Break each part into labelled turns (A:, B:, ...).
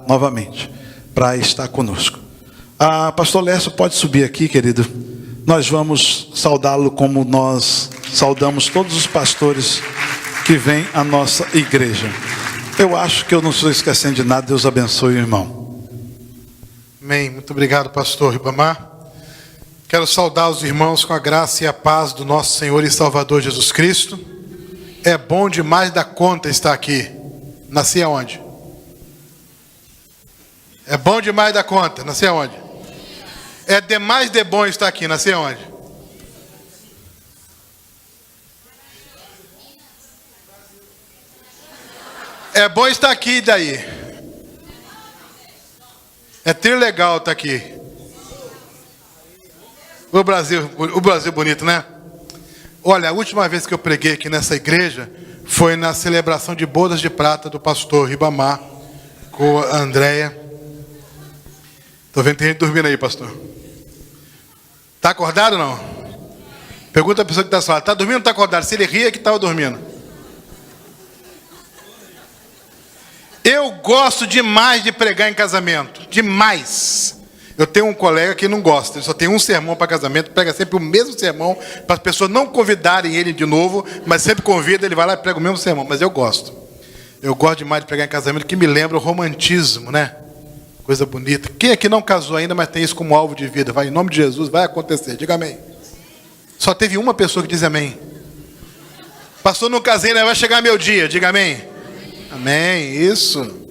A: novamente, para estar conosco. Pastor Lécio, pode subir aqui, querido. Nós vamos saudá-lo como nós saudamos todos os pastores que vêm à nossa igreja. Eu acho que eu não estou esquecendo de nada. Deus abençoe o irmão.
B: Amém. Muito obrigado, pastor Ribamar. Quero saudar os irmãos com a graça e a paz do nosso Senhor e Salvador Jesus Cristo. É bom demais da conta estar aqui. Nasci aonde? É bom demais da conta. Nasci aonde? É demais de bom estar aqui. Nasci aonde? É bom estar aqui, e daí? É trilegal estar aqui. O Brasil bonito, né? Olha, a última vez que eu preguei aqui nessa igreja foi na celebração de bodas de prata do pastor Ribamar com a Andréia. Estou vendo que tem gente dormindo aí, pastor. Está acordado ou não? Pergunta a pessoa que está falando. Está dormindo ou está acordado? Se ele ria, é que estava dormindo. Eu gosto demais de pregar em casamento. Demais. Eu tenho um colega que não gosta. Ele só tem um sermão para casamento. Prega sempre o mesmo sermão. Para as pessoas não convidarem ele de novo. Mas sempre convida, ele vai lá e prega o mesmo sermão. Mas eu gosto. Eu gosto demais de pregar em casamento. Que me lembra o romantismo, né? Coisa bonita. Quem aqui não casou ainda, mas tem isso como alvo de vida? Vai, em nome de Jesus, vai acontecer. Diga amém. Só teve uma pessoa que diz amém. Pastor, não casei, vai chegar meu dia. Diga amém. Amém, isso.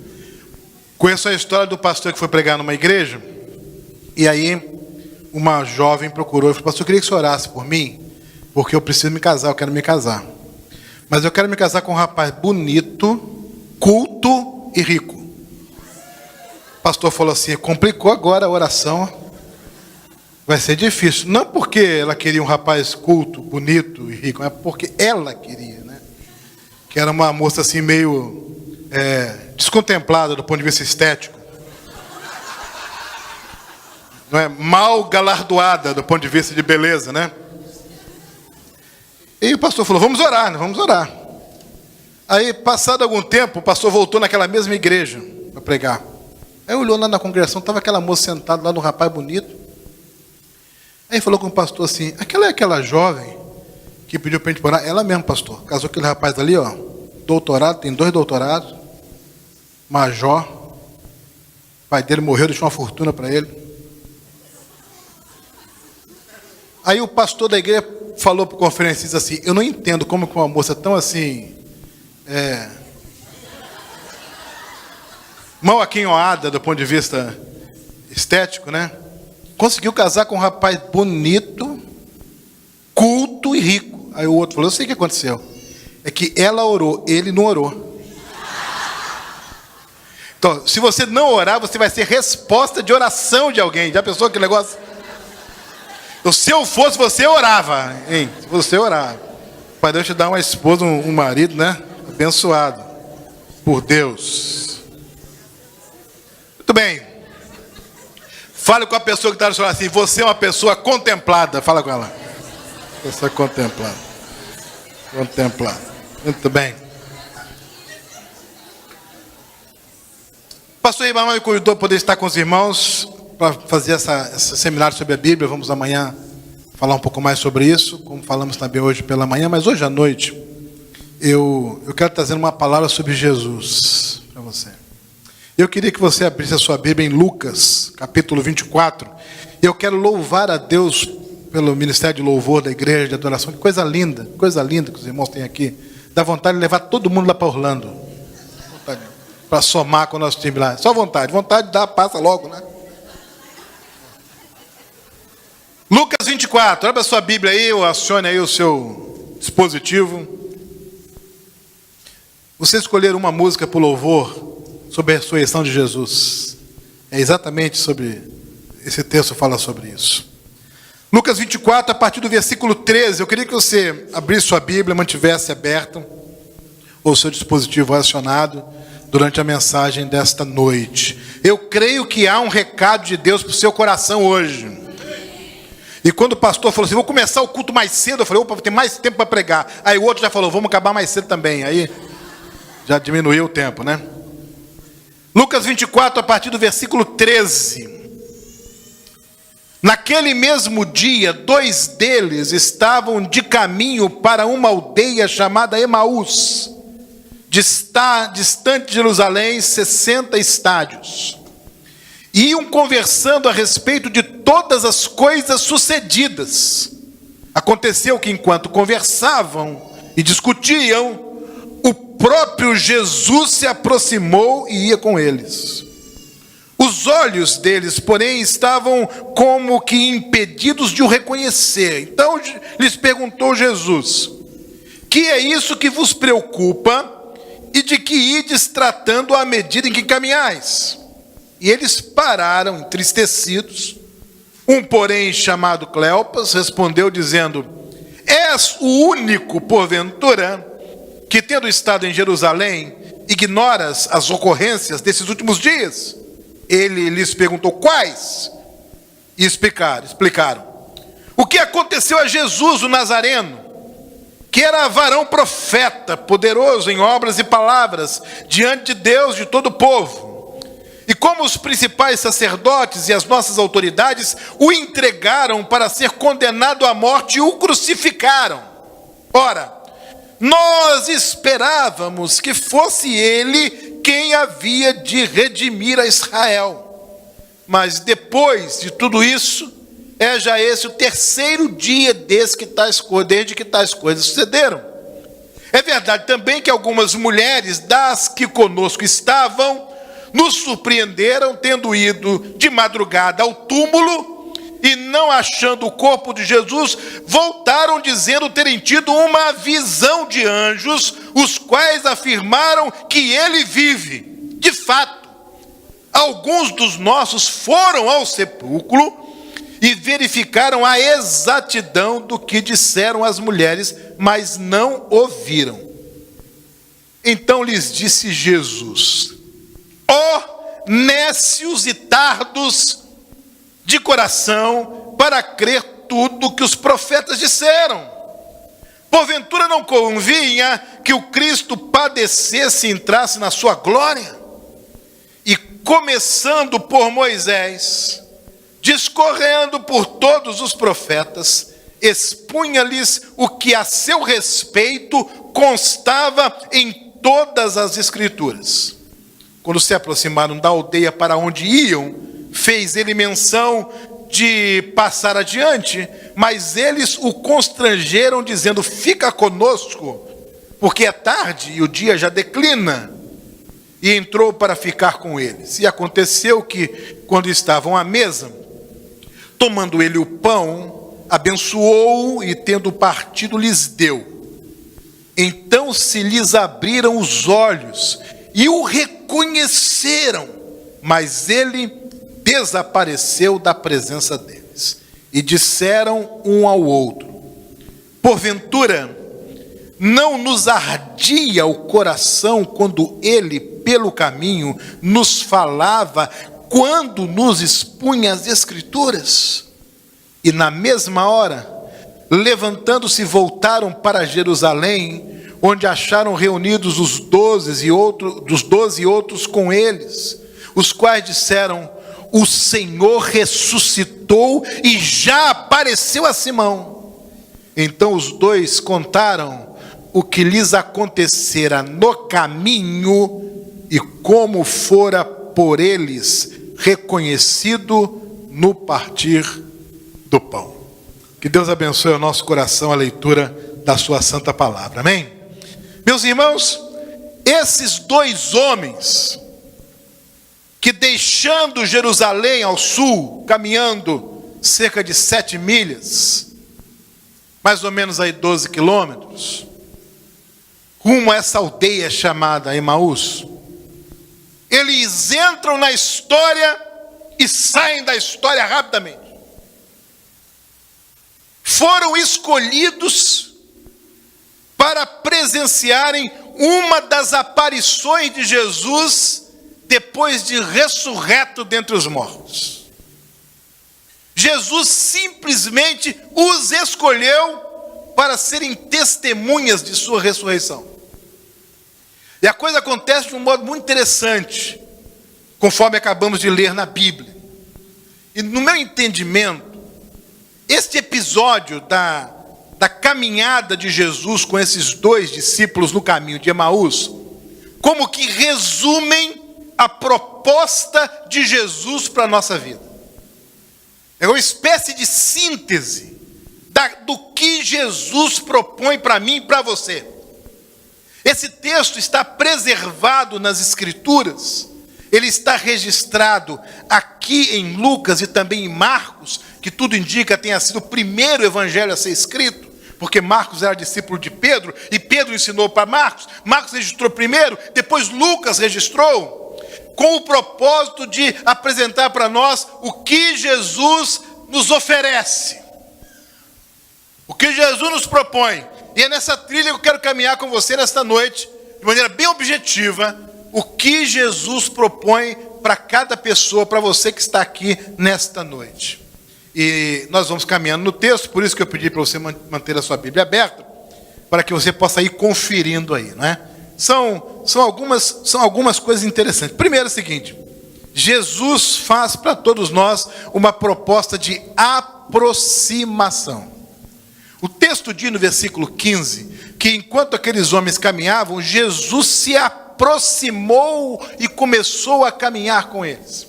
B: Conheço a história do pastor que foi pregar numa igreja. E aí, uma jovem procurou e falou: pastor, eu queria que você orasse por mim, porque eu preciso me casar, eu quero me casar. Mas eu quero me casar com um rapaz bonito, culto e rico. O pastor falou assim: complicou agora a oração. Vai ser difícil. Não porque ela queria um rapaz culto, bonito e rico, mas porque ela queria, né? Que era uma moça assim meio descontemplada do ponto de vista estético. Não é? Mal galardoada do ponto de vista de beleza, né? E o pastor falou: vamos orar, né? Vamos orar. Aí, passado algum tempo, o pastor voltou naquela mesma igreja para pregar. Aí olhou lá na congregação, estava aquela moça sentada lá no rapaz bonito. Aí falou com o pastor assim: aquela é aquela jovem que pediu para a gente orar? Ela mesmo, pastor. Casou aquele rapaz ali, ó, doutorado, tem 2 doutorados, major. O pai dele morreu, deixou uma fortuna para ele. Aí o pastor da igreja falou para o conferencista assim: eu não entendo como que uma moça tão assim, mal aquinhoada do ponto de vista estético, né? Conseguiu casar com um rapaz bonito, culto e rico. Aí o outro falou: eu sei o que aconteceu. É que ela orou, ele não orou. Então, se você não orar, você vai ser resposta de oração de alguém. Já pensou que negócio? Então, se eu fosse você, orava, hein? Se você orar, para Deus te dar uma esposa, um marido, né? Abençoado por Deus. Muito bem. Fale com a pessoa que está falando assim: você é uma pessoa contemplada. Fala com ela. Pessoa contemplada. Contemplada. Muito bem. O pastor Ribamar me convidou para poder estar com os irmãos para fazer esse seminário sobre a Bíblia. Vamos amanhã falar um pouco mais sobre isso, como falamos também hoje pela manhã. Mas hoje à noite, eu quero trazer uma palavra sobre Jesus para você. Eu queria que você abrisse a sua Bíblia em Lucas, capítulo 24. Eu quero louvar a Deus pelo ministério de louvor da igreja, de adoração. Que coisa linda que os irmãos têm aqui. Dá vontade de levar todo mundo lá para Orlando. Para somar com o nosso time lá. Só vontade. Vontade dá, passa logo, né? Lucas 24. Abra a sua Bíblia aí, ou acione aí o seu dispositivo. Você escolher uma música para o louvor sobre a ressurreição de Jesus. É exatamente sobre... Esse texto fala sobre isso. Lucas 24, a partir do versículo 13. Eu queria que você abrisse sua Bíblia, mantivesse aberta, ou seu dispositivo acionado, durante a mensagem desta noite. Eu creio que há um recado de Deus para o seu coração hoje. E quando o pastor falou assim: vou começar o culto mais cedo, eu falei: opa, tem mais tempo para pregar. Aí o outro já falou: vamos acabar mais cedo também. Aí já diminuiu o tempo, né? Lucas 24, a partir do versículo 13. Naquele mesmo dia, 2 deles estavam de caminho para uma aldeia chamada Emaús, distante de Jerusalém, 60 estádios. Iam conversando a respeito de todas as coisas sucedidas. Aconteceu que, enquanto conversavam e discutiam, o próprio Jesus se aproximou e ia com eles. Os olhos deles, porém, estavam como que impedidos de o reconhecer. Então lhes perguntou Jesus: que é isso que vos preocupa e de que ides tratando à medida em que caminhais? E eles pararam, entristecidos. Um, porém, chamado Cleopas, respondeu dizendo: és o único, porventura, que tendo estado em Jerusalém, ignoras as ocorrências desses últimos dias? Ele lhes perguntou: quais? E explicaram. O que aconteceu a Jesus, o Nazareno, que era varão profeta, poderoso em obras e palavras, diante de Deus e de todo o povo. E como os principais sacerdotes e as nossas autoridades o entregaram para ser condenado à morte e o crucificaram. Ora, nós esperávamos que fosse ele quem havia de redimir a Israel. Mas depois de tudo isso, é já esse o 3º dia desde que tais coisas sucederam. É verdade também que algumas mulheres das que conosco estavam nos surpreenderam, tendo ido de madrugada ao túmulo e não achando o corpo de Jesus, voltaram dizendo terem tido uma visão de anjos, os quais afirmaram que ele vive. De fato, alguns dos nossos foram ao sepulcro e verificaram a exatidão do que disseram as mulheres, mas não ouviram. Então lhes disse Jesus: ó nécios e tardos de coração, para crer tudo que os profetas disseram. Porventura não convinha que o Cristo padecesse e entrasse na sua glória? E começando por Moisés, discorrendo por todos os profetas, expunha-lhes o que a seu respeito constava em todas as Escrituras. Quando se aproximaram da aldeia para onde iam, fez ele menção de passar adiante, mas eles o constrangeram, dizendo: fica conosco, porque é tarde e o dia já declina. E entrou para ficar com eles. E aconteceu que, quando estavam à mesa, tomando ele o pão, abençoou e, tendo partido, lhes deu. Então se lhes abriram os olhos e o reconheceram, mas ele desapareceu da presença deles. E disseram um ao outro: porventura não nos ardia o coração quando ele pelo caminho nos falava, quando nos expunha as Escrituras? E na mesma hora, levantando-se, voltaram para Jerusalém, onde acharam reunidos os 12 e outros com eles, os quais disseram: o Senhor ressuscitou e já apareceu a Simão. Então os 2 contaram o que lhes acontecera no caminho e como fora por eles reconhecido no partir do pão. Que Deus abençoe o nosso coração, a leitura da sua santa palavra. Amém? Meus irmãos, esses 2 homens que, deixando Jerusalém ao sul, caminhando cerca de 7 milhas, mais ou menos aí 12 quilômetros, rumo a essa aldeia chamada Emaús, eles entram na história e saem da história rapidamente. Foram escolhidos para presenciarem uma das aparições de Jesus depois de ressurreto dentre os mortos. Jesus simplesmente os escolheu para serem testemunhas de sua ressurreição. E a coisa acontece de um modo muito interessante. conforme acabamos de ler na Bíblia. E no meu entendimento, este episódio da caminhada de Jesus com esses dois discípulos no caminho de Emaús, como que resumem a proposta de Jesus para a nossa vida. É uma espécie de síntese do que Jesus propõe para mim e para você. Esse texto está preservado nas Escrituras, ele está registrado aqui em Lucas e também em Marcos, que tudo indica tenha sido o primeiro evangelho a ser escrito, porque Marcos era discípulo de Pedro, e Pedro ensinou para Marcos, Marcos registrou primeiro, depois Lucas registrou, com o propósito de apresentar para nós o que Jesus nos oferece, o que Jesus nos propõe. E é nessa trilha que eu quero caminhar com você nesta noite, de maneira bem objetiva, o que Jesus propõe para cada pessoa, para você que está aqui nesta noite. E nós vamos caminhando no texto, por isso que eu pedi para você manter a sua Bíblia aberta, para que você possa ir conferindo aí, não é? São algumas coisas interessantes. Primeiro é o seguinte: Jesus faz para todos nós uma proposta de aproximação. O texto diz no versículo 15, que enquanto aqueles homens caminhavam, Jesus se aproximou e começou a caminhar com eles.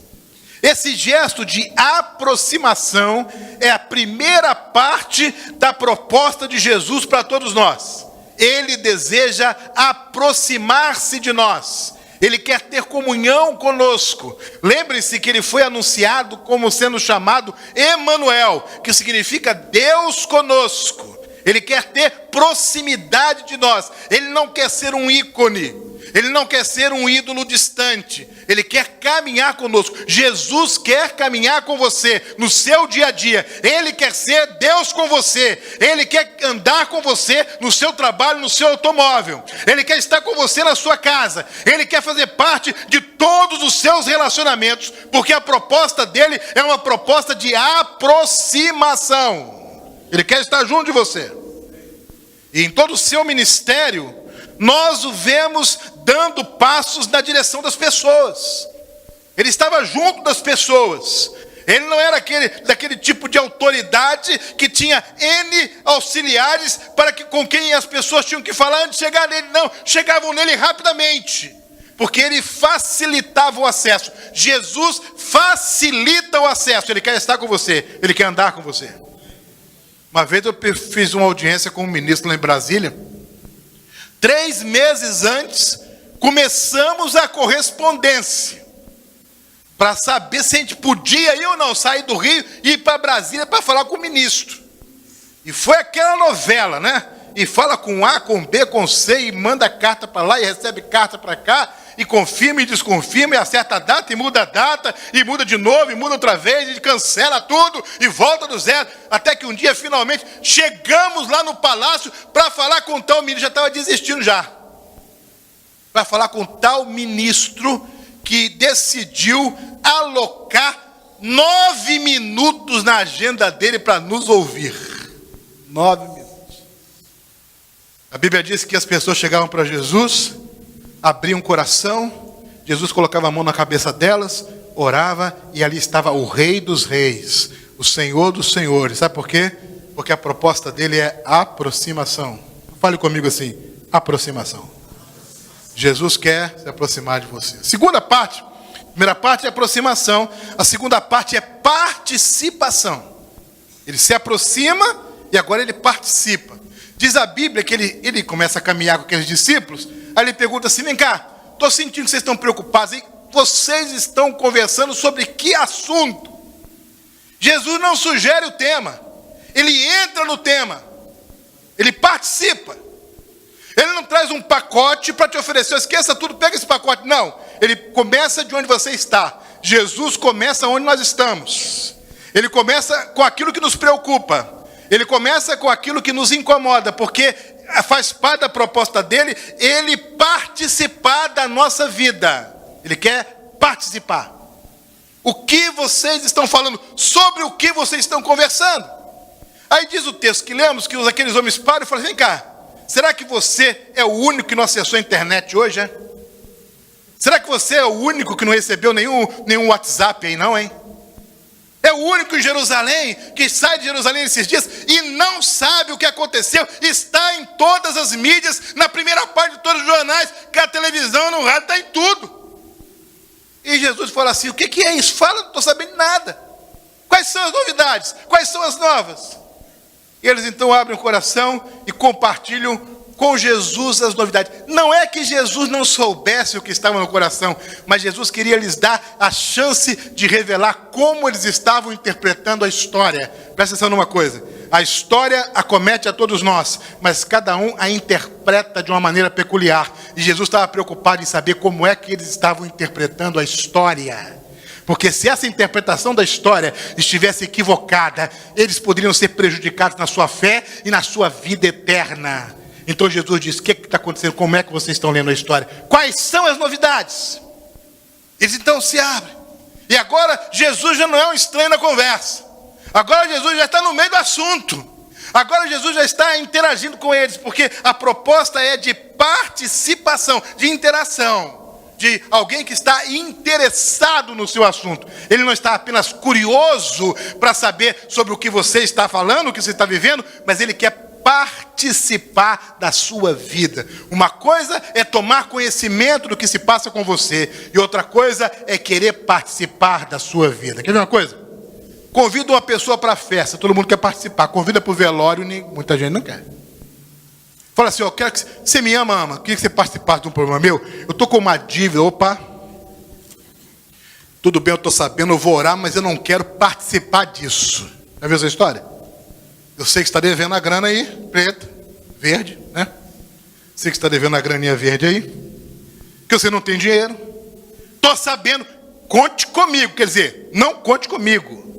B: Esse gesto de aproximação é a primeira parte da proposta de Jesus para todos nós. Ele deseja aproximar-se de nós. Ele quer ter comunhão conosco. Lembre-se que ele foi anunciado como sendo chamado Emanuel, que significa Deus conosco. Ele quer ter proximidade de nós. Ele não quer ser um ícone. Ele não quer ser um ídolo distante. Ele quer caminhar conosco. Jesus quer caminhar com você no seu dia a dia. Ele quer ser Deus com você. Ele quer andar com você no seu trabalho, no seu automóvel. Ele quer estar com você na sua casa. Ele quer fazer parte de todos os seus relacionamentos, porque a proposta dele é uma proposta de aproximação. Ele quer estar junto de você. E em todo o seu ministério, nós o vemos dando passos na direção das pessoas. Ele estava junto das pessoas. Ele não era daquele tipo de autoridade que tinha N auxiliares com quem as pessoas tinham que falar antes de chegar nele. Não, chegavam nele rapidamente, porque ele facilitava o acesso. Jesus facilita o acesso. Ele quer estar com você, ele quer andar com você. Uma vez eu fiz uma audiência com um ministro lá em Brasília. 3 meses antes, começamos a correspondência para saber se a gente podia ir ou não sair do Rio e ir para Brasília para falar com o ministro. E foi aquela novela, né? E fala com A, com B, com C, e manda carta para lá e recebe carta para cá, e confirma e desconfirma, e acerta a data e muda de novo, e muda outra vez, e cancela tudo, e volta do zero, até que um dia, finalmente, chegamos lá no palácio para falar com tal ministro, já estava desistindo já, para falar com tal ministro que decidiu alocar 9 minutos na agenda dele para nos ouvir. 9 minutos. A Bíblia diz que as pessoas chegavam para Jesus, abriam o coração, Jesus colocava a mão na cabeça delas, orava, e ali estava o Rei dos Reis, o Senhor dos Senhores. Sabe por quê? Porque a proposta dele é aproximação. Fale comigo assim: aproximação. Jesus quer se aproximar de você. Segunda parte, a primeira parte é aproximação, a segunda parte é participação. Ele se aproxima e agora ele participa. Diz a Bíblia que ele começa a caminhar com aqueles discípulos, aí ele pergunta assim: vem cá, estou sentindo que vocês estão preocupados, hein? Vocês estão conversando sobre que assunto? Jesus não sugere o tema, ele entra no tema, ele participa. Ele não traz um pacote para te oferecer, esqueça tudo, pega esse pacote. Não, ele começa de onde você está. Jesus começa onde nós estamos. Ele começa com aquilo que nos preocupa. Ele começa com aquilo que nos incomoda, porque faz parte da proposta dele, ele participar da nossa vida. Ele quer participar. O que vocês estão falando? Sobre o que vocês estão conversando? Aí diz o texto que lemos, que aqueles homens param e falam: vem cá, será que você é o único que não acessou a internet hoje, é? Será que você é o único que não recebeu nenhum WhatsApp aí, não, hein? É o único em Jerusalém que sai de Jerusalém esses dias e não sabe o que aconteceu. Está em todas as mídias, na primeira parte de todos os jornais, que a televisão, no rádio, está em tudo. E Jesus fala assim: o que é isso? Fala, não estou sabendo nada. Quais são as novidades? Quais são as novas? E eles então abrem o coração e compartilham com Jesus as novidades. Não é que Jesus não soubesse o que estava no coração, mas Jesus queria lhes dar a chance de revelar como eles estavam interpretando a história. Presta atenção numa coisa: a história acomete a todos nós, mas cada um a interpreta de uma maneira peculiar. E Jesus estava preocupado em saber como é que eles estavam interpretando a história. Porque se essa interpretação da história estivesse equivocada, eles poderiam ser prejudicados na sua fé e na sua vida eterna. Então Jesus diz: o que está acontecendo? Como é que vocês estão lendo a história? Quais são as novidades? Eles então se abrem. E agora Jesus já não é um estranho na conversa. Agora Jesus já está no meio do assunto. Agora Jesus já está interagindo com eles, porque a proposta é de participação, de interação, de alguém que está interessado no seu assunto. Ele não está apenas curioso para saber sobre o que você está falando, o que você está vivendo, mas ele quer participar da sua vida. Uma coisa é tomar conhecimento do que se passa com você, e outra coisa é querer participar da sua vida. Quer ver uma coisa? Convida uma pessoa para a festa, todo mundo quer participar. Convida para o velório, muita gente não quer. Fala assim: eu quero que você me ama, queria que você participasse de um problema meu. Eu estou com uma dívida. Opa, tudo bem, eu estou sabendo, eu vou orar, mas eu não quero participar disso. Já viu essa história? Eu sei que está devendo a grana aí, preta, verde, né? Sei que está devendo a graninha verde aí, que você não tem dinheiro. Estou sabendo, conte comigo, quer dizer, não conte comigo.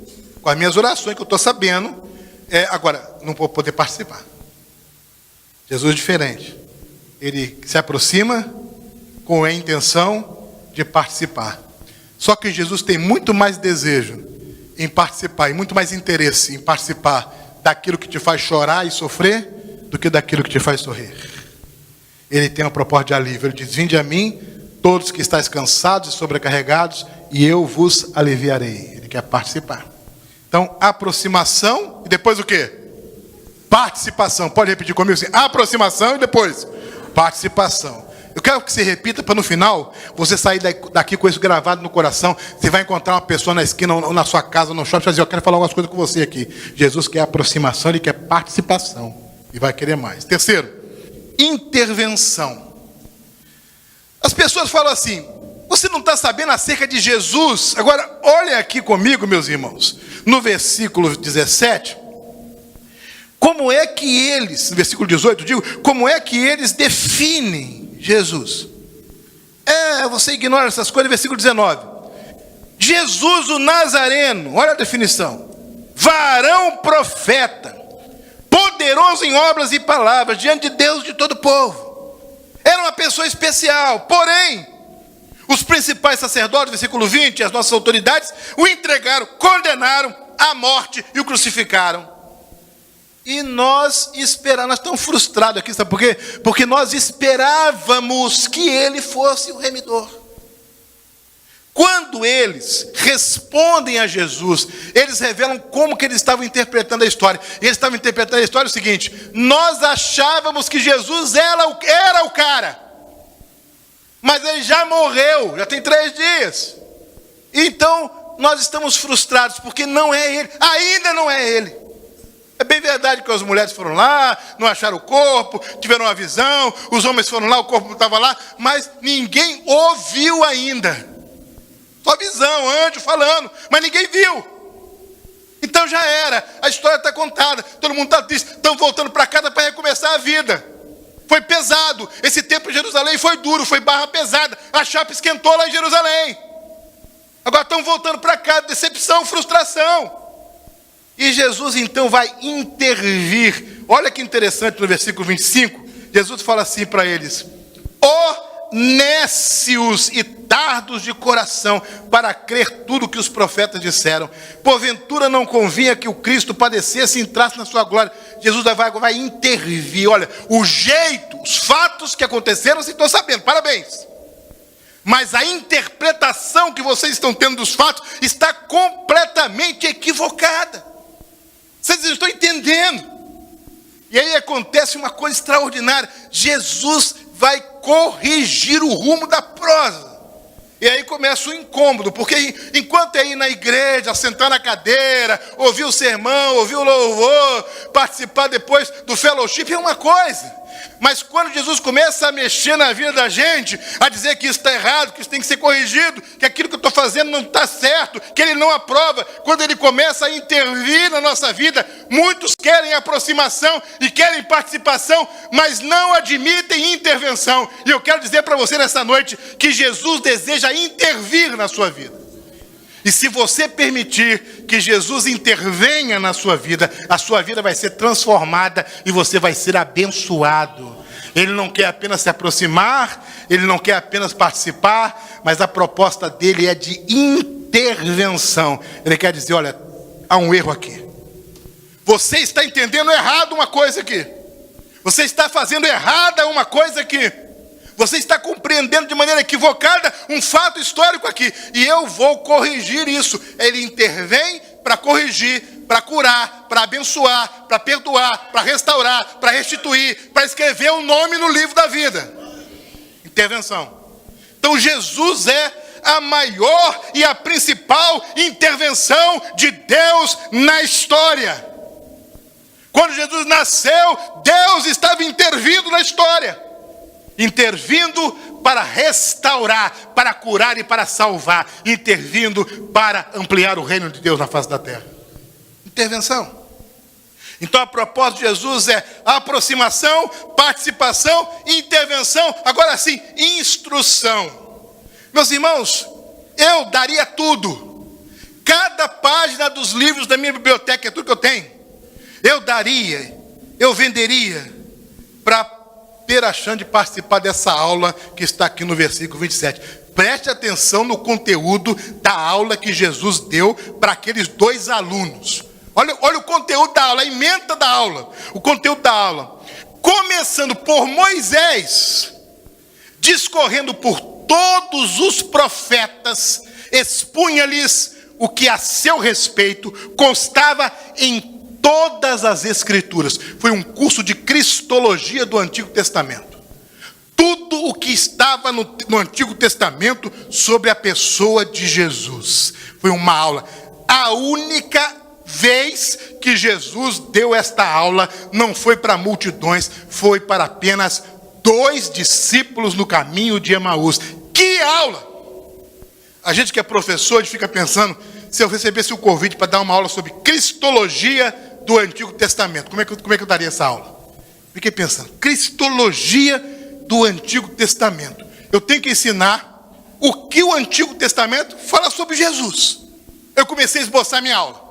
B: Com as minhas orações que eu estou sabendo, agora, não vou poder participar. Jesus é diferente. Ele se aproxima com a intenção de participar. Só que Jesus tem muito mais desejo em participar, e muito mais interesse em participar daquilo que te faz chorar e sofrer, do que daquilo que te faz sorrir. Ele tem uma proposta de alívio. Ele diz: vinde a mim, todos que estáis cansados e sobrecarregados, e eu vos aliviarei. Ele quer participar. Então, aproximação, e depois o quê? Participação. Pode repetir comigo assim: aproximação e depois participação. Eu quero que você repita para no final você sair daqui com isso gravado no coração. Você vai encontrar uma pessoa na esquina ou na sua casa, no shopping, e dizer: eu quero falar algumas coisas com você aqui. Jesus quer aproximação, ele quer participação e vai querer mais. Terceiro, intervenção. As pessoas falam assim: você não está sabendo acerca de Jesus? Agora, olha aqui comigo, meus irmãos, no versículo 17, como é que eles, no versículo 18, digo, como é que eles definem Jesus? Você ignora essas coisas. Versículo 19: Jesus o Nazareno, olha a definição: varão profeta, poderoso em obras e palavras, diante de Deus e de todo o povo. Era uma pessoa especial, porém, os principais sacerdotes, versículo 20, as nossas autoridades, o entregaram, condenaram à morte e o crucificaram. E nós estamos frustrados aqui, sabe por quê? Porque nós esperávamos que ele fosse o remidor. Quando eles respondem a Jesus, eles revelam como que eles estavam interpretando a história. Eles estavam interpretando a história o seguinte: nós achávamos que Jesus era o cara, mas ele já morreu, já tem 3 dias. Então, nós estamos frustrados, porque não é ele, ainda não é ele. É bem verdade que as mulheres foram lá, não acharam o corpo, tiveram uma visão, os homens foram lá, o corpo não estava lá, mas ninguém ouviu ainda. Só visão, anjo falando, mas ninguém viu. Então já era, a história está contada, todo mundo está triste, estão voltando para casa para recomeçar a vida. Foi pesado, esse tempo em Jerusalém foi duro, foi barra pesada, a chapa esquentou lá em Jerusalém. Agora estão voltando para casa, decepção, frustração. E Jesus então vai intervir. Olha que interessante, no versículo 25, Jesus fala assim para eles: ó nécios e tardos de coração, para crer tudo que os profetas disseram. Porventura não convinha que o Cristo padecesse e entrasse na sua glória. Jesus vai intervir. Olha, o jeito, os fatos que aconteceram, vocês estão sabendo, parabéns. Mas a interpretação que vocês estão tendo dos fatos está completamente equivocada. Vocês estão entendendo? E aí acontece uma coisa extraordinária. Jesus vai corrigir o rumo da prosa. E aí começa o incômodo, porque enquanto é ir na igreja, sentar na cadeira, ouvir o sermão, ouvir o louvor, participar depois do fellowship é uma coisa. Mas quando Jesus começa a mexer na vida da gente, a dizer que isso está errado, que isso tem que ser corrigido, que aquilo que eu estou fazendo não está certo, que Ele não aprova, quando Ele começa a intervir na nossa vida, muitos querem aproximação e querem participação, mas não admitem intervenção. E eu quero dizer para você nessa noite que Jesus deseja intervir na sua vida. E se você permitir que Jesus intervenha na sua vida, a sua vida vai ser transformada e você vai ser abençoado. Ele não quer apenas se aproximar, ele não quer apenas participar, mas a proposta dele é de intervenção. Ele quer dizer, olha, há um erro aqui. Você está entendendo errado uma coisa aqui. Você está fazendo errada uma coisa aqui. Você está compreendendo de maneira equivocada um fato histórico aqui. E eu vou corrigir isso. Ele intervém para corrigir, para curar, para abençoar, para perdoar, para restaurar, para restituir, para escrever o nome no livro da vida. Intervenção. Então Jesus é a maior e a principal intervenção de Deus na história. Quando Jesus nasceu, Deus estava intervindo na história. Intervindo para restaurar, para curar e para salvar. Intervindo para ampliar o reino de Deus na face da terra. Intervenção. Então a proposta de Jesus é aproximação, participação, intervenção. Agora sim, instrução. Meus irmãos, eu daria tudo. Cada página dos livros da minha biblioteca, é tudo que eu tenho. Eu venderia para ter a chance de participar dessa aula que está aqui no versículo 27. Preste atenção no conteúdo da aula que Jesus deu para aqueles 2 alunos. Olha o conteúdo da aula, a ementa da aula. O conteúdo da aula. Começando por Moisés, discorrendo por todos os profetas, expunha-lhes o que a seu respeito constava em todas as escrituras. Foi um curso de cristologia do Antigo Testamento. Tudo o que estava no Antigo Testamento sobre a pessoa de Jesus. Foi uma aula. A única vez que Jesus deu esta aula não foi para multidões, foi para apenas 2 discípulos no caminho de Emaús. Que aula! A gente que é professor, a gente fica pensando, se eu recebesse o convite para dar uma aula sobre cristologia do Antigo Testamento, como é que eu daria essa aula? Fiquei pensando, cristologia do Antigo Testamento. Eu tenho que ensinar o que o Antigo Testamento fala sobre Jesus. Eu comecei a esboçar minha aula.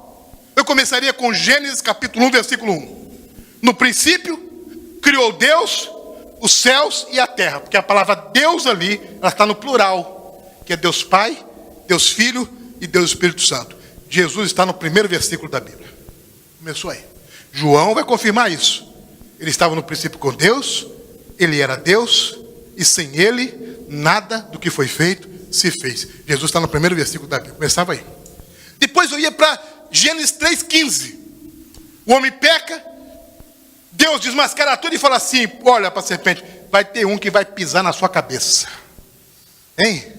B: Eu começaria com Gênesis capítulo 1, versículo 1. No princípio, criou Deus os céus e a terra, porque a palavra Deus ali, ela está no plural, que é Deus Pai, Deus Filho e Deus Espírito Santo. Jesus está no primeiro versículo da Bíblia. Começou aí. João vai confirmar isso. Ele estava no princípio com Deus, ele era Deus, e sem ele, nada do que foi feito se fez. Jesus está no primeiro versículo da Bíblia. Começava aí. Depois eu ia para Gênesis 3,15. O homem peca, Deus desmascara tudo e fala assim, olha para a serpente, vai ter um que vai pisar na sua cabeça. Hein?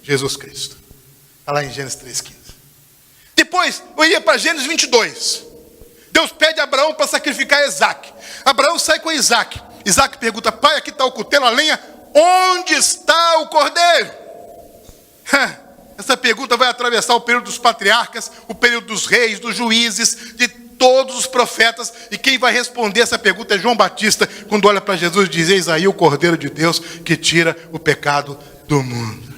B: Jesus Cristo. Está lá em Gênesis 3,15. Depois eu ia para Gênesis 22. Deus pede a Abraão para sacrificar Isaac. Abraão sai com Isaac. Isaac pergunta, pai, aqui está o cutelo, a lenha, onde está o cordeiro? Essa pergunta vai atravessar o período dos patriarcas, o período dos reis, dos juízes, de todos os profetas. E quem vai responder essa pergunta é João Batista, quando olha para Jesus e diz, eis aí o cordeiro de Deus que tira o pecado do mundo.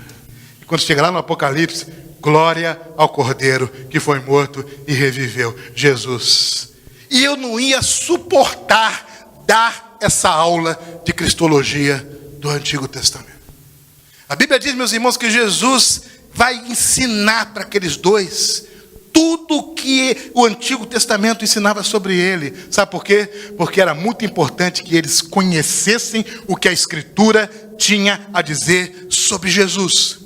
B: E quando chega lá no Apocalipse, glória ao cordeiro que foi morto e reviveu, Jesus. E eu não ia suportar dar essa aula de cristologia do Antigo Testamento. A Bíblia diz, meus irmãos, que Jesus vai ensinar para aqueles 2 tudo o que o Antigo Testamento ensinava sobre ele. Sabe por quê? Porque era muito importante que eles conhecessem o que a Escritura tinha a dizer sobre Jesus.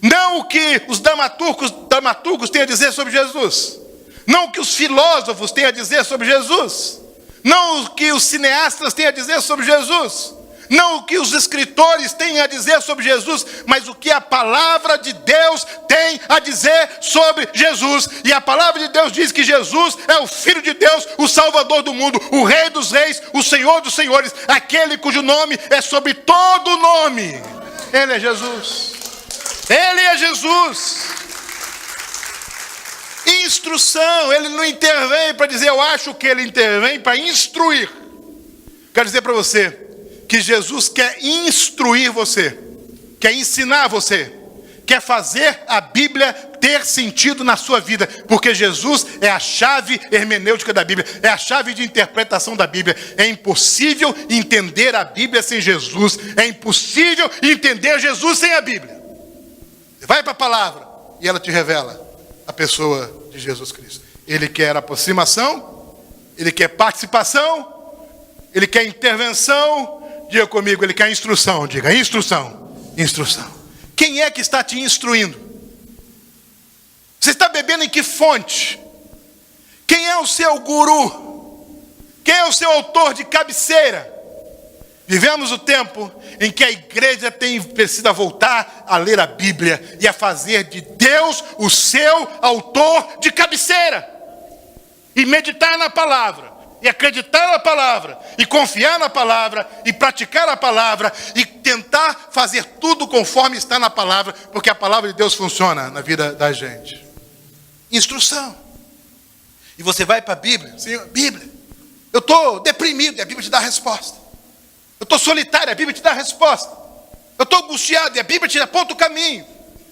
B: Não o que os dramaturgos têm a dizer sobre Jesus. Não o que os filósofos têm a dizer sobre Jesus. Não o que os cineastas têm a dizer sobre Jesus. Não o que os escritores têm a dizer sobre Jesus, mas o que a palavra de Deus tem a dizer sobre Jesus. E a palavra de Deus diz que Jesus é o Filho de Deus, o Salvador do mundo, o Rei dos reis, o Senhor dos senhores, aquele cujo nome é sobre todo nome. Ele é Jesus. Ele é Jesus. Instrução, ele não intervém para dizer eu acho que, ele intervém para instruir. Quero dizer para você que Jesus quer instruir você, quer ensinar você, quer fazer a Bíblia ter sentido na sua vida, porque Jesus é a chave hermenêutica da Bíblia, é a chave de interpretação da Bíblia. É impossível entender a Bíblia sem Jesus, é impossível entender Jesus sem a Bíblia. Você vai para a palavra e ela te revela a pessoa de Jesus Cristo. Ele quer aproximação, ele quer participação, ele quer intervenção. Diga comigo, ele quer instrução. Diga, instrução, instrução. Quem é que está te instruindo? Você está bebendo em que fonte? Quem é o seu guru? Quem é o seu autor de cabeceira? Vivemos o tempo em que a igreja tem precisado voltar a ler a Bíblia e a fazer de Deus o seu autor de cabeceira. E meditar na palavra. E acreditar na palavra, e confiar na palavra, e praticar a palavra, e tentar fazer tudo conforme está na palavra, porque a palavra de Deus funciona na vida da gente. Instrução. E você vai para a Bíblia, Senhor, Bíblia, eu estou deprimido, e a Bíblia te dá a resposta. Eu estou solitário, a Bíblia te dá a resposta. Eu estou angustiado, e a Bíblia te aponta o caminho.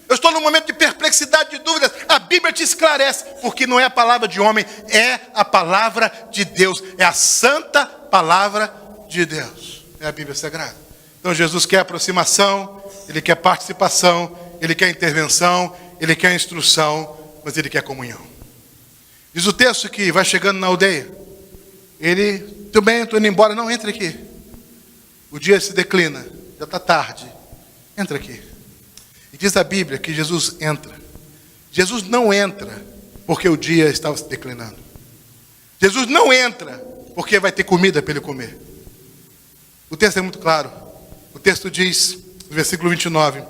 B: Eu estou num momento de perplexidade, de dúvidas, a Bíblia te esclarece, porque não é a palavra de homem, é a palavra de Deus, é a santa palavra de Deus, é a Bíblia Sagrada. Então Jesus quer aproximação, ele quer participação, ele quer intervenção, ele quer instrução, mas ele quer comunhão. Diz o texto que vai chegando na aldeia, ele, tudo bem, estou indo embora, não, entra aqui. O dia se declina, já está tarde, entra aqui. E diz a Bíblia que Jesus entra. Jesus não entra porque o dia estava se declinando. Jesus não entra porque vai ter comida para ele comer. O texto é muito claro. O texto diz, no versículo 29,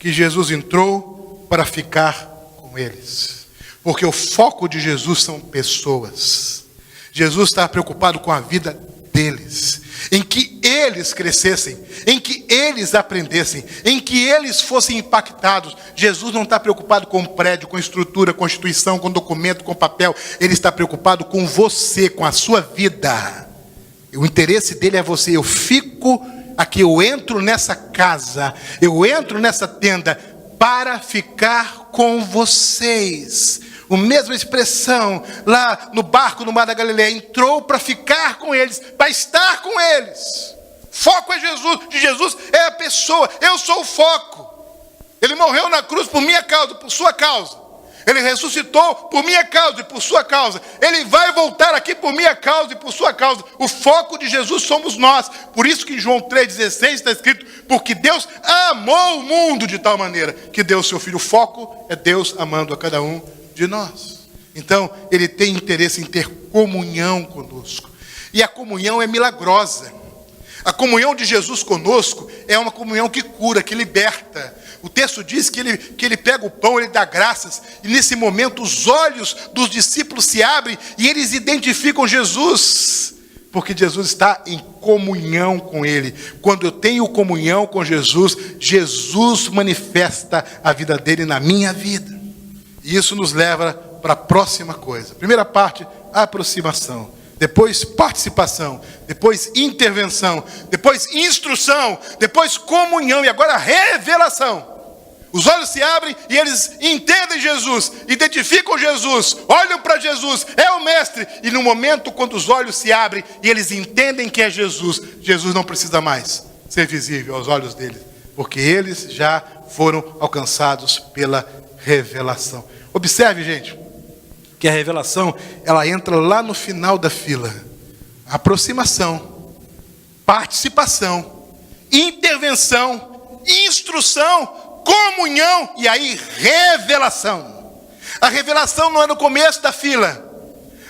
B: que Jesus entrou para ficar com eles. Porque o foco de Jesus são pessoas. Jesus está preocupado com a vida deles, em que eles crescessem, em que eles aprendessem, em que eles fossem impactados. Jesus não está preocupado com prédio, com estrutura, com instituição, com documento, com papel. Ele está preocupado com você, com a sua vida. O interesse dele é você. Eu fico aqui, eu entro nessa casa, eu entro nessa tenda para ficar com vocês. A mesma expressão lá no barco no Mar da Galileia, entrou para ficar com eles, para estar com eles. Foco é Jesus, de Jesus é a pessoa, eu sou o foco. Ele morreu na cruz por minha causa, por sua causa. Ele ressuscitou por minha causa e por sua causa. Ele vai voltar aqui por minha causa e por sua causa. O foco de Jesus somos nós. Por isso que em João 3,16 está escrito, porque Deus amou o mundo de tal maneira que deu o seu Filho. O foco é Deus amando a cada um de nós. Então, ele tem interesse em ter comunhão conosco. E a comunhão é milagrosa. A comunhão de Jesus conosco é uma comunhão que cura, que liberta. O texto diz que ele pega o pão, ele dá graças, e nesse momento os olhos dos discípulos se abrem e eles identificam Jesus, porque Jesus está em comunhão com ele. Quando eu tenho comunhão com Jesus, Jesus manifesta a vida dele na minha vida. E isso nos leva para a próxima coisa. Primeira parte, aproximação. Depois participação. Depois intervenção. Depois instrução. Depois comunhão. E agora revelação. Os olhos se abrem e eles entendem Jesus, identificam Jesus, olham para Jesus, é o mestre. E no momento quando os olhos se abrem e eles entendem que é Jesus, Jesus não precisa mais ser visível aos olhos deles, porque eles já foram alcançados pela revelação. Observe, gente, que a revelação, ela entra lá no final da fila. Aproximação, participação, intervenção instrução, comunhão e aí revelação. A revelação não é no começo da fila.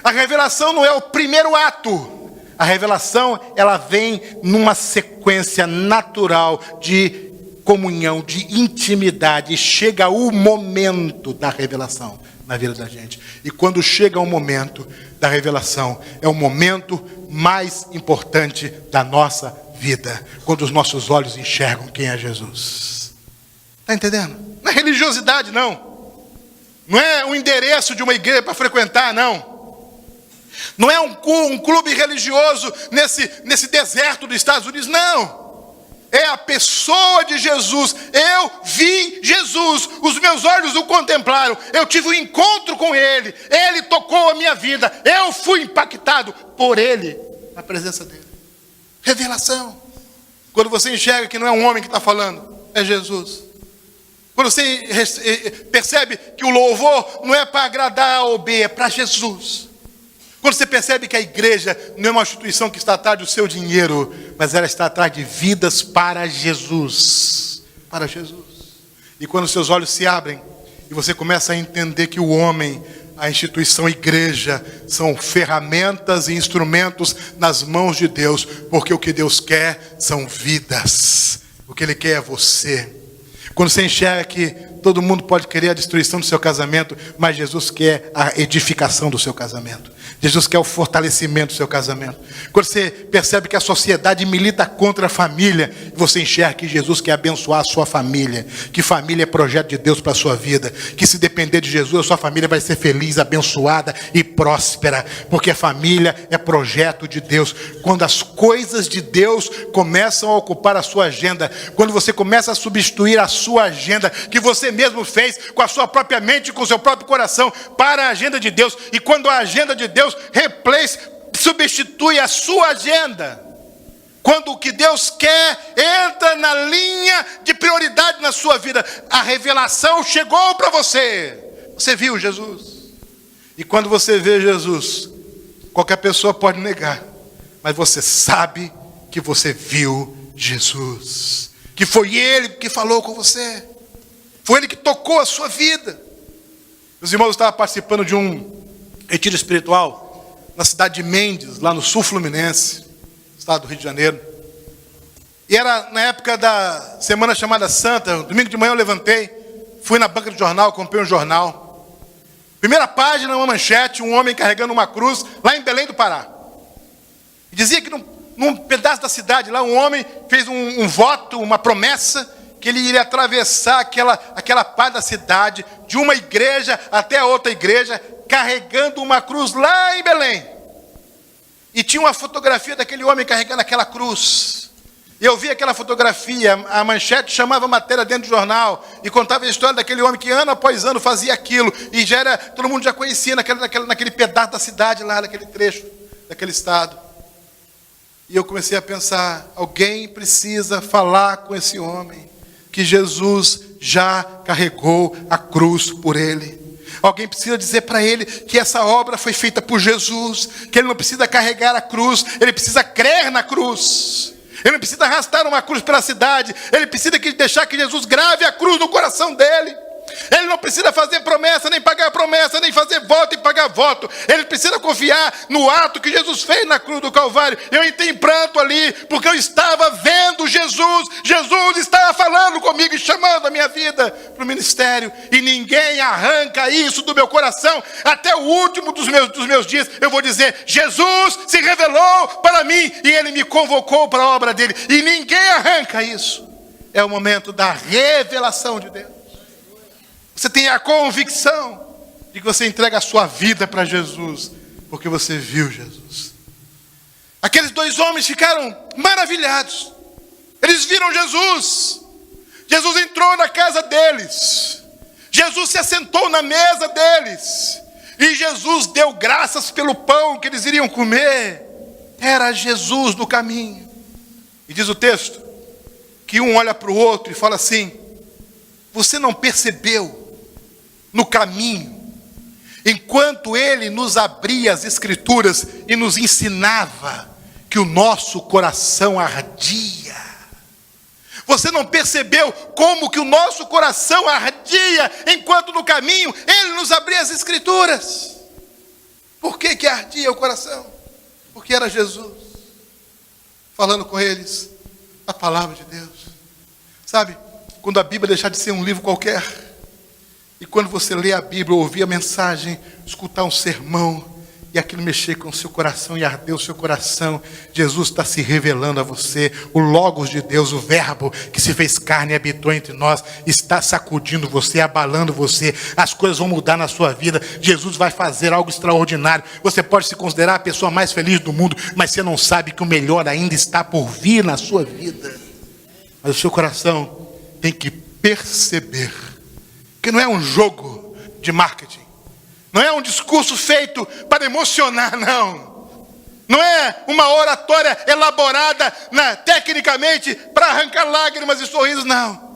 B: A revelação não é o primeiro ato. A revelação, ela vem numa sequência natural de comunhão, de intimidade. Chega o momento da revelação na vida da gente. E quando chega o momento da revelação, é o momento mais importante da nossa vida. Quando os nossos olhos enxergam quem é Jesus. Está entendendo? Não é religiosidade, não. Não é um endereço de uma igreja para frequentar, não. Não é um clube religioso nesse deserto dos Estados Unidos, não. É a pessoa de Jesus. Eu vi Jesus, os meus olhos o contemplaram, eu tive um encontro com Ele, Ele tocou a minha vida, eu fui impactado por Ele, na presença dEle. Revelação. Quando você enxerga que não é um homem que está falando, é Jesus. Quando você percebe que o louvor não é para agradar A ou B, é para Jesus. Quando você percebe que a igreja não é uma instituição que está atrás do seu dinheiro, mas ela está atrás de vidas para Jesus. Para Jesus. E quando seus olhos se abrem e você começa a entender que o homem, a instituição igreja, são ferramentas e instrumentos nas mãos de Deus, porque o que Deus quer são vidas. O que Ele quer é você. Quando você enxerga que todo mundo pode querer a destruição do seu casamento, mas Jesus quer a edificação do seu casamento. Jesus quer o fortalecimento do seu casamento. Quando você percebe que a sociedade milita contra a família, você enxerga que Jesus quer abençoar a sua família. Que família é projeto de Deus para a sua vida. Que se depender de Jesus, a sua família vai ser feliz, abençoada e próspera. Porque a família é projeto de Deus. Quando as coisas de Deus começam a ocupar a sua agenda, quando você começa a substituir a sua agenda, que você mesmo fez com a sua própria mente, com o seu próprio coração, para a agenda de Deus. E quando a agenda de Deus substitui a sua agenda. Quando o que Deus quer entra na linha de prioridade na sua vida, a revelação chegou para você. Você viu Jesus. E quando você vê Jesus, qualquer pessoa pode negar, mas você sabe que você viu Jesus. Que foi Ele que falou com você. Foi Ele que tocou a sua vida. Meus irmãos, eu estava participando de um retiro espiritual na cidade de Mendes, lá no sul fluminense, estado do Rio de Janeiro. E era na época da Semana Chamada Santa. Domingo de manhã eu levantei, fui na banca de jornal, comprei um jornal. Primeira página, uma manchete, um homem carregando uma cruz, lá em Belém do Pará. E dizia que num pedaço da cidade, lá um homem fez um voto, uma promessa, que ele iria atravessar aquela parte da cidade, de uma igreja até a outra igreja, carregando uma cruz lá em Belém. E tinha uma fotografia daquele homem carregando aquela cruz. E eu vi aquela fotografia, a manchete chamava a matéria dentro do jornal, e contava a história daquele homem que ano após ano fazia aquilo, e todo mundo já conhecia naquele pedaço da cidade lá, naquele trecho, daquele estado. E eu comecei a pensar, alguém precisa falar com esse homem, que Jesus já carregou a cruz por ele. Alguém precisa dizer para ele que essa obra foi feita por Jesus, que ele não precisa carregar a cruz, ele precisa crer na cruz. Ele não precisa arrastar uma cruz pela cidade, ele precisa deixar que Jesus grave a cruz no coração dele. Ele não precisa fazer promessa, nem pagar promessa, nem fazer voto e pagar voto. Ele precisa confiar no ato que Jesus fez na cruz do Calvário. Eu entrei em pranto ali, porque eu estava vendo Jesus. Jesus estava falando comigo e chamando a minha vida para o ministério. E ninguém arranca isso do meu coração. Até o último dos meus dias, eu vou dizer, Jesus se revelou para mim e Ele me convocou para a obra dEle. E ninguém arranca isso. É o momento da revelação de Deus. Você tem a convicção de que você entrega a sua vida para Jesus, porque você viu Jesus. Aqueles dois homens ficaram maravilhados. Eles viram Jesus. Jesus entrou na casa deles. Jesus se assentou na mesa deles. E Jesus deu graças pelo pão que eles iriam comer. Era Jesus no caminho. E diz o texto, que um olha para o outro e fala assim, você não percebeu no caminho, enquanto ele nos abria as escrituras e nos ensinava, que o nosso coração ardia. Você não percebeu como que o nosso coração ardia enquanto no caminho Ele nos abria as Escrituras? Por que que ardia o coração? Porque era Jesus falando com eles a palavra de Deus. Sabe, quando a Bíblia deixar de ser um livro qualquer, e quando você lê a Bíblia, ouvir a mensagem, escutar um sermão, e aquilo mexer com o seu coração e arder o seu coração, Jesus está se revelando a você. O Logos de Deus, o Verbo que se fez carne e habitou entre nós, está sacudindo você, abalando você. As coisas vão mudar na sua vida. Jesus vai fazer algo extraordinário. Você pode se considerar a pessoa mais feliz do mundo, mas você não sabe que o melhor ainda está por vir na sua vida. Mas o seu coração tem que perceber que não é um jogo de marketing. Não é um discurso feito para emocionar, não. Não é uma oratória elaborada tecnicamente para arrancar lágrimas e sorrisos, não.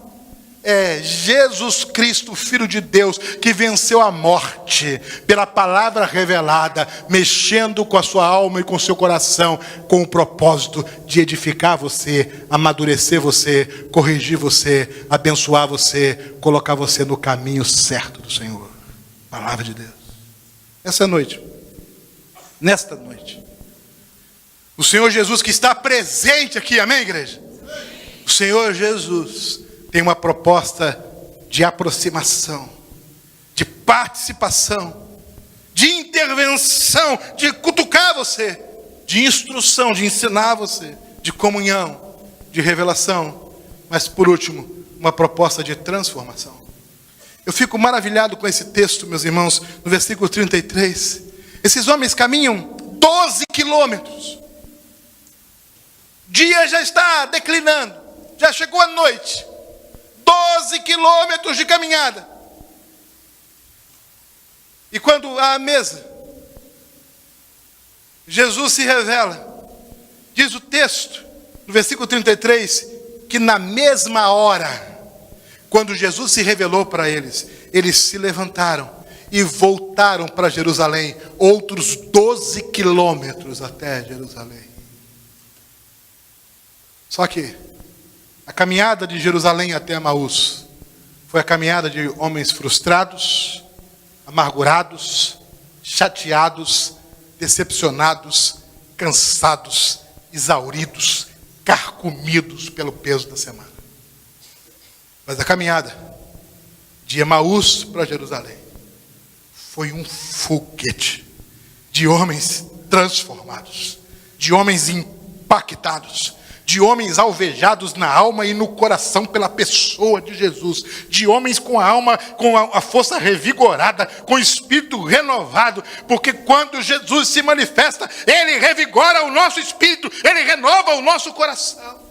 B: É Jesus Cristo, Filho de Deus, que venceu a morte pela palavra revelada, mexendo com a sua alma e com o seu coração, com o propósito de edificar você, amadurecer você, corrigir você, abençoar você, colocar você no caminho certo do Senhor. Palavra de Deus. Essa noite, nesta noite, o Senhor Jesus que está presente aqui, amém, igreja? O Senhor Jesus tem uma proposta de aproximação, de participação, de intervenção, de cutucar você, de instrução, de ensinar você, de comunhão, de revelação, mas por último, uma proposta de transformação. Eu fico maravilhado com esse texto, meus irmãos, no versículo 33. Esses homens caminham 12 quilômetros. O dia já está declinando, já chegou a noite. 12 quilômetros de caminhada. E quando à mesa, Jesus se revela. Diz o texto, no versículo 33, que na mesma hora, quando Jesus se revelou para eles, eles se levantaram e voltaram para Jerusalém, outros 12 quilômetros até Jerusalém. Só que a caminhada de Jerusalém até Emaús foi a caminhada de homens frustrados, amargurados, chateados, decepcionados, cansados, exauridos, carcomidos pelo peso da semana. Mas a caminhada de Emaús para Jerusalém foi um foguete de homens transformados, de homens impactados, de homens alvejados na alma e no coração pela pessoa de Jesus, de homens com a alma, com a força revigorada, com o espírito renovado, porque quando Jesus se manifesta, Ele revigora o nosso espírito, Ele renova o nosso coração.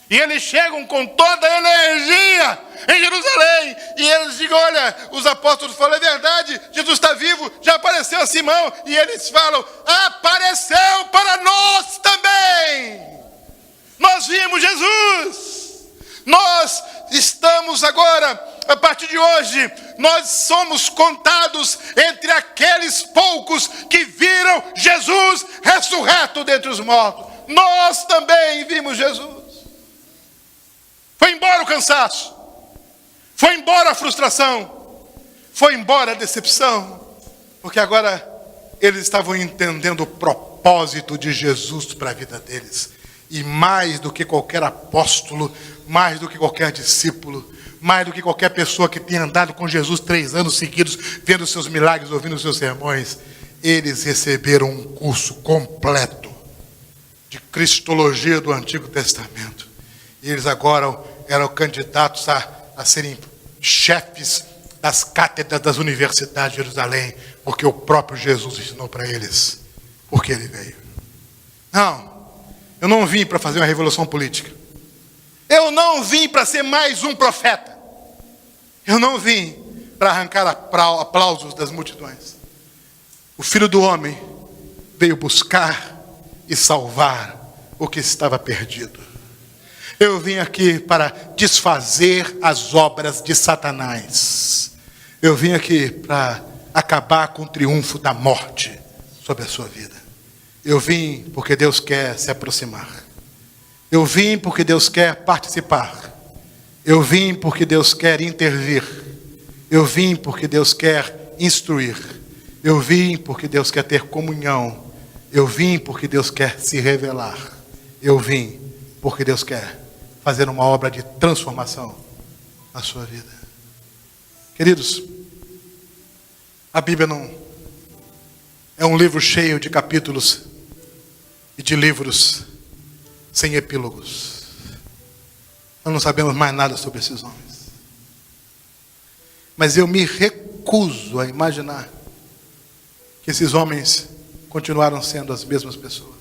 B: E eles chegam com toda a energia em Jerusalém. E eles dizem, olha, os apóstolos falam, é verdade, Jesus está vivo, já apareceu a Simão. E eles falam, apareceu para nós também. Nós vimos Jesus. Nós estamos agora, a partir de hoje, nós somos contados entre aqueles poucos que viram Jesus ressurreto dentre os mortos. Nós também vimos Jesus. Foi embora o cansaço, foi embora a frustração, foi embora a decepção, porque agora eles estavam entendendo o propósito de Jesus para a vida deles. E mais do que qualquer apóstolo, mais do que qualquer discípulo, mais do que qualquer pessoa que tenha andado com Jesus 3 anos seguidos, vendo seus milagres, ouvindo seus sermões, eles receberam um curso completo de cristologia do Antigo Testamento. E eles agora eram candidatos a serem chefes das cátedras das universidades de Jerusalém, porque o próprio Jesus ensinou para eles, porque Ele veio. Não, eu não vim para fazer uma revolução política. Eu não vim para ser mais um profeta. Eu não vim para arrancar aplausos das multidões. O Filho do Homem veio buscar e salvar o que estava perdido. Eu vim aqui para desfazer as obras de Satanás. Eu vim aqui para acabar com o triunfo da morte sobre a sua vida. Eu vim porque Deus quer se aproximar. Eu vim porque Deus quer participar. Eu vim porque Deus quer intervir. Eu vim porque Deus quer instruir. Eu vim porque Deus quer ter comunhão. Eu vim porque Deus quer se revelar. Eu vim porque Deus quer fazer uma obra de transformação na sua vida. Queridos, a Bíblia não é um livro cheio de capítulos e de livros sem epílogos. Nós não sabemos mais nada sobre esses homens. Mas eu me recuso a imaginar que esses homens continuaram sendo as mesmas pessoas.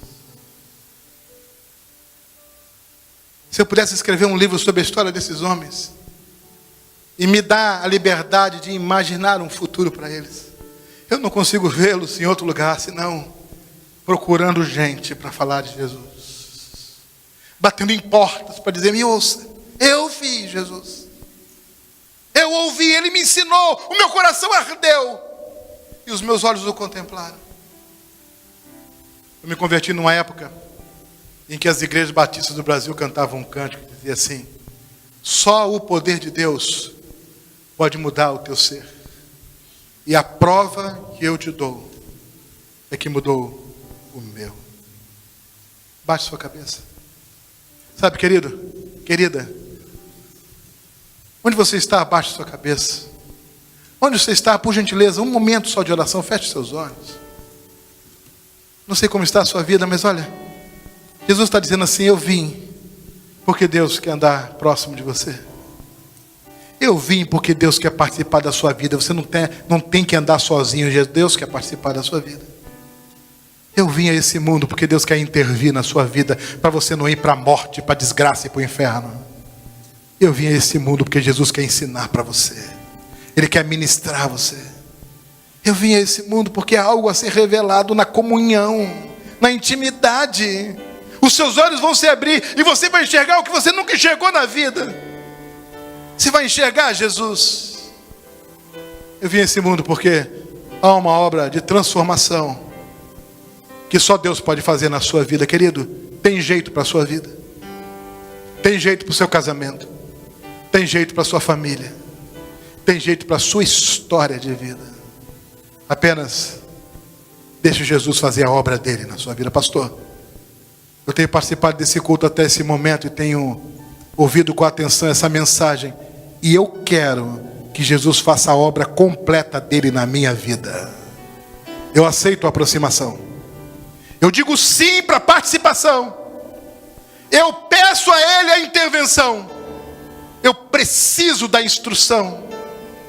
B: Se eu pudesse escrever um livro sobre a história desses homens e me dar a liberdade de imaginar um futuro para eles, eu não consigo vê-los em outro lugar senão procurando gente para falar de Jesus, batendo em portas para dizer: me ouça, eu vi Jesus, eu ouvi, ele me ensinou, o meu coração ardeu e os meus olhos o contemplaram. Eu me converti numa época em que as igrejas batistas do Brasil cantavam um cântico que dizia assim: só o poder de Deus pode mudar o teu ser. E a prova que eu te dou é que mudou o meu. Baixe sua cabeça. Sabe, querido, querida, onde você está, abaixe sua cabeça. Onde você está, por gentileza, um momento só de oração, feche seus olhos. Não sei como está a sua vida, mas olha, Jesus está dizendo assim: eu vim porque Deus quer andar próximo de você. Eu vim porque Deus quer participar da sua vida. Você não tem que andar sozinho, Deus quer participar da sua vida. Eu vim a esse mundo porque Deus quer intervir na sua vida, para você não ir para a morte, para a desgraça e para o inferno. Eu vim a esse mundo porque Jesus quer ensinar para você. Ele quer ministrar você. Eu vim a esse mundo porque há algo a ser revelado na comunhão, na intimidade. Os seus olhos vão se abrir e você vai enxergar o que você nunca enxergou na vida. Você vai enxergar Jesus. Eu vim a esse mundo porque há uma obra de transformação que só Deus pode fazer na sua vida. Querido, tem jeito para a sua vida. Tem jeito para o seu casamento. Tem jeito para a sua família. Tem jeito para a sua história de vida. Apenas deixe Jesus fazer a obra dele na sua vida. Pastor, eu tenho participado desse culto até esse momento e tenho ouvido com atenção essa mensagem. E eu quero que Jesus faça a obra completa dele na minha vida. Eu aceito a aproximação. Eu digo sim para a participação. Eu peço a ele a intervenção. Eu preciso da instrução.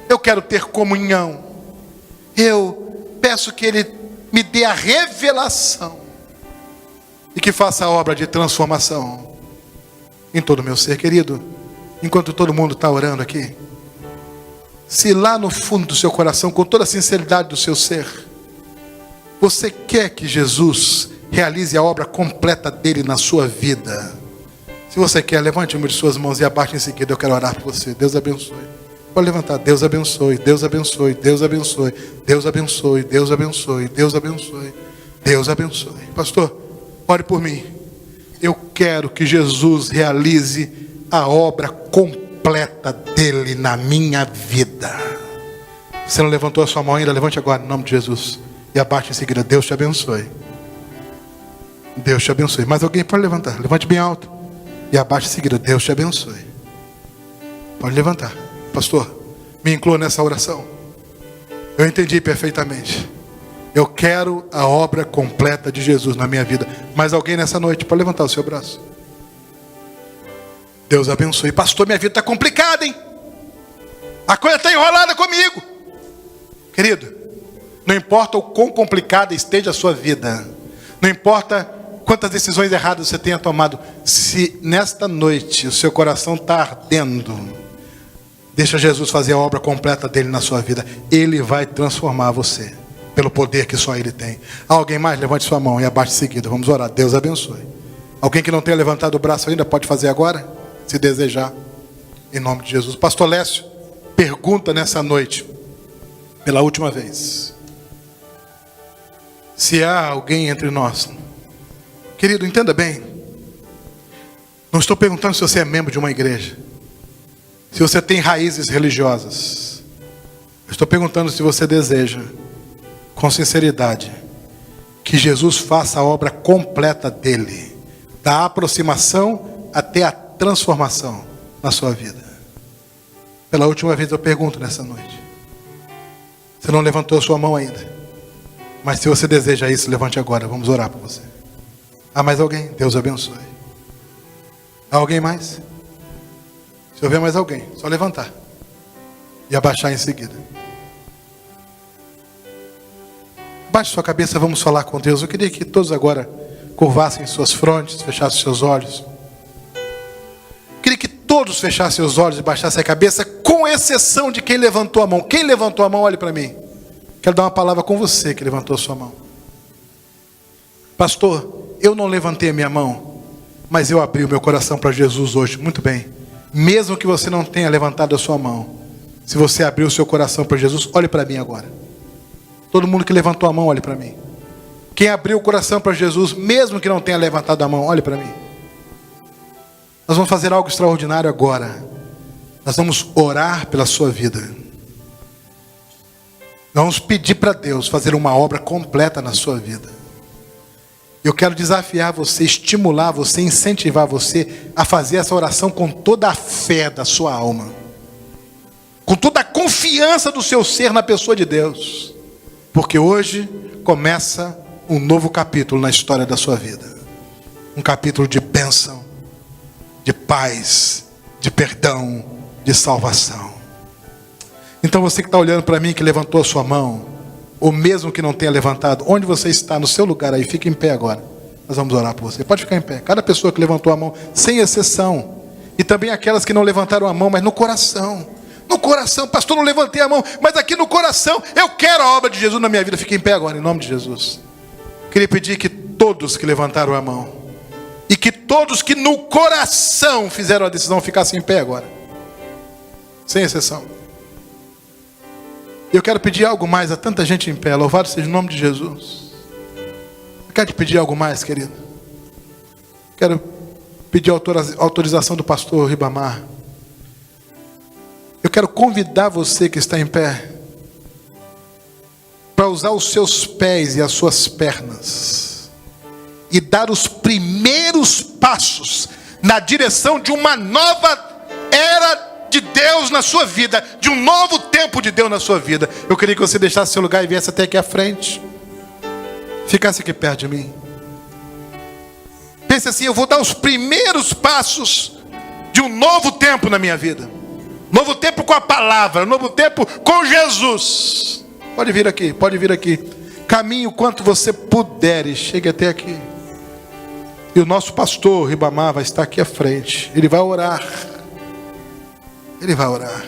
B: Eu quero ter comunhão. Eu peço que ele me dê a revelação e que faça a obra de transformação em todo o meu ser. Querido, enquanto todo mundo está orando aqui, se lá no fundo do seu coração, com toda a sinceridade do seu ser, você quer que Jesus realize a obra completa dele na sua vida, se você quer, levante uma de suas mãos e abaixe em seguida. Eu quero orar por você. Deus abençoe. Pode levantar. Deus abençoe, Deus abençoe, Deus abençoe, Deus abençoe, Deus abençoe, Deus abençoe, Deus abençoe. Pastor, ore por mim. Eu quero que Jesus realize a obra completa dele na minha vida. Você não levantou a sua mão ainda? Levante agora, em nome de Jesus. E abaixe em seguida. Deus te abençoe. Deus te abençoe. Mais alguém pode levantar? Levante bem alto. E abaixe em seguida. Deus te abençoe. Pode levantar. Pastor, me inclua nessa oração. Eu entendi perfeitamente. Eu quero a obra completa de Jesus na minha vida. Mais alguém nessa noite? Pode levantar o seu braço. Deus abençoe. Pastor, minha vida está complicada, hein? A coisa está enrolada comigo. Querido, não importa o quão complicada esteja a sua vida, não importa quantas decisões erradas você tenha tomado, se nesta noite o seu coração está ardendo, deixa Jesus fazer a obra completa dele na sua vida. Ele vai transformar você, pelo poder que só ele tem. Alguém mais? Levante sua mão e abaixe em seguida. Vamos orar. Deus abençoe. Alguém que não tenha levantado o braço ainda, pode fazer agora, se desejar, em nome de Jesus. Pastor Lécio pergunta nessa noite, pela última vez, se há alguém entre nós. Querido, entenda bem, Não estou perguntando se você é membro de uma igreja, se você tem raízes religiosas. Eu estou perguntando se você deseja, com sinceridade, que Jesus faça a obra completa dele, da aproximação até a transformação na sua vida. Pela última vez eu pergunto nessa noite. Você não levantou a sua mão ainda, mas se você deseja isso, levante agora, vamos orar por você. Há mais alguém? Deus abençoe. Há alguém mais? Se houver mais alguém, só levantar e abaixar em seguida. Baixe sua cabeça, vamos falar com Deus. Eu queria que todos agora curvassem suas frontes, fechassem seus olhos. Eu queria que todos fechassem os olhos e baixassem a cabeça, com exceção de quem levantou a mão. Quem levantou a mão, olhe para mim. Quero dar uma palavra com você que levantou a sua mão. Pastor, eu não levantei a minha mão, mas eu abri o meu coração para Jesus hoje. Muito bem. Mesmo que você não tenha levantado a sua mão, se você abriu o seu coração para Jesus, olhe para mim agora. Todo mundo que levantou a mão, olhe para mim. Quem abriu o coração para Jesus, mesmo que não tenha levantado a mão, olhe para mim. Nós vamos fazer algo extraordinário agora. Nós vamos orar pela sua vida. Nós vamos pedir para Deus fazer uma obra completa na sua vida. Eu quero desafiar você, estimular você, incentivar você a fazer essa oração com toda a fé da sua alma, com toda a confiança do seu ser na pessoa de Deus, porque hoje começa um novo capítulo na história da sua vida, um capítulo de bênção, de paz, de perdão, de salvação. Então você que está olhando para mim, que levantou a sua mão, ou mesmo que não tenha levantado, onde você está, no seu lugar aí, fique em pé agora. Nós vamos orar por você. Pode ficar em pé. Cada pessoa que levantou a mão, sem exceção. E também aquelas que não levantaram a mão, mas no coração. No coração, pastor, não levantei a mão, mas aqui no coração, eu quero a obra de Jesus na minha vida. Fique em pé agora, em nome de Jesus. Queria pedir que todos que levantaram a mão, e que todos que no coração fizeram a decisão, ficassem em pé agora. Sem exceção. Eu quero pedir algo mais a tanta gente em pé. Louvado seja o nome de Jesus. Eu quero te pedir algo mais, querido. Quero pedir a autorização do pastor Ribamar. Eu quero convidar você que está em pé para usar os seus pés e as suas pernas e dar os primeiros passos na direção de uma nova era de Deus na sua vida, de um novo tempo de Deus na sua vida. Eu queria que você deixasse seu lugar e viesse até aqui à frente, ficasse aqui perto de mim. Pense assim: eu vou dar os primeiros passos de um novo tempo na minha vida, novo tempo com a palavra, novo tempo com Jesus. Pode vir aqui, pode vir aqui. Caminhe o quanto você puder e chegue até aqui. E o nosso pastor Ribamar vai estar aqui à frente. Ele vai orar. Ele vai orar.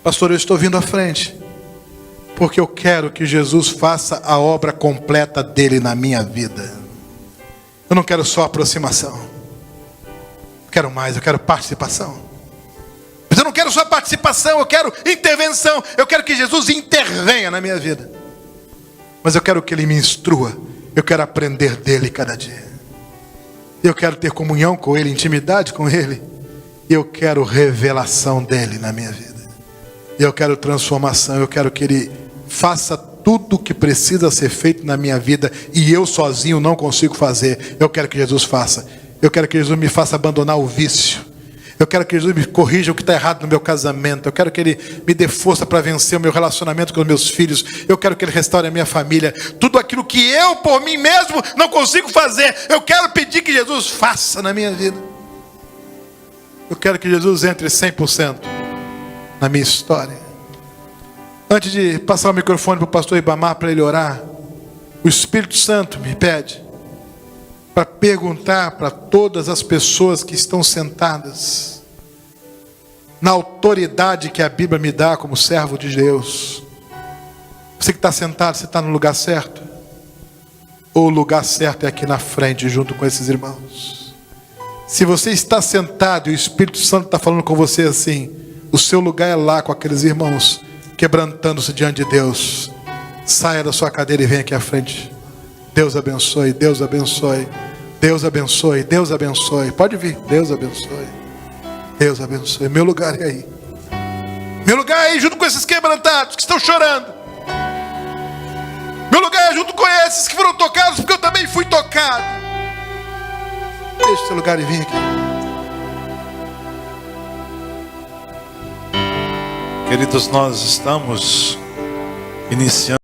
B: Pastor, eu estou vindo à frente porque eu quero que Jesus faça a obra completa dele na minha vida. Eu não quero só aproximação. Eu quero mais, eu quero participação. Mas eu não quero só participação, eu quero intervenção. Eu quero que Jesus intervenha na minha vida. Mas eu quero que ele me instrua. Eu quero aprender dele cada dia. Eu quero ter comunhão com ele, intimidade com ele. Eu quero revelação dele na minha vida. Eu quero transformação. Eu quero que ele faça tudo o que precisa ser feito na minha vida e eu sozinho não consigo fazer. Eu quero que Jesus faça. Eu quero que Jesus me faça abandonar o vício. Eu quero que Jesus me corrija o que está errado no meu casamento. Eu quero que ele me dê força para vencer o meu relacionamento com os meus filhos. Eu quero que ele restaure a minha família. Tudo aquilo que eu por mim mesmo não consigo fazer, eu quero pedir que Jesus faça na minha vida. Eu quero que Jesus entre 100% na minha história. Antes de passar o microfone para o pastor Ribamar para ele orar, o Espírito Santo me pede para perguntar para todas as pessoas que estão sentadas, na autoridade que a Bíblia me dá como servo de Deus. Você que está sentado, você está no lugar certo? Ou o lugar certo é aqui na frente, junto com esses irmãos? Se você está sentado e o Espírito Santo está falando com você assim, o seu lugar é lá com aqueles irmãos, quebrantando-se diante de Deus. Saia da sua cadeira e venha aqui à frente. Deus abençoe, Deus abençoe, Deus abençoe, Deus abençoe. Pode vir, Deus abençoe. Deus abençoe. Meu lugar é aí. Meu lugar é aí junto com esses quebrantados que estão chorando. Meu lugar é junto com esses que foram tocados, porque eu também fui tocado. Deixe o seu lugar e vem aqui.
A: Queridos, nós estamos iniciando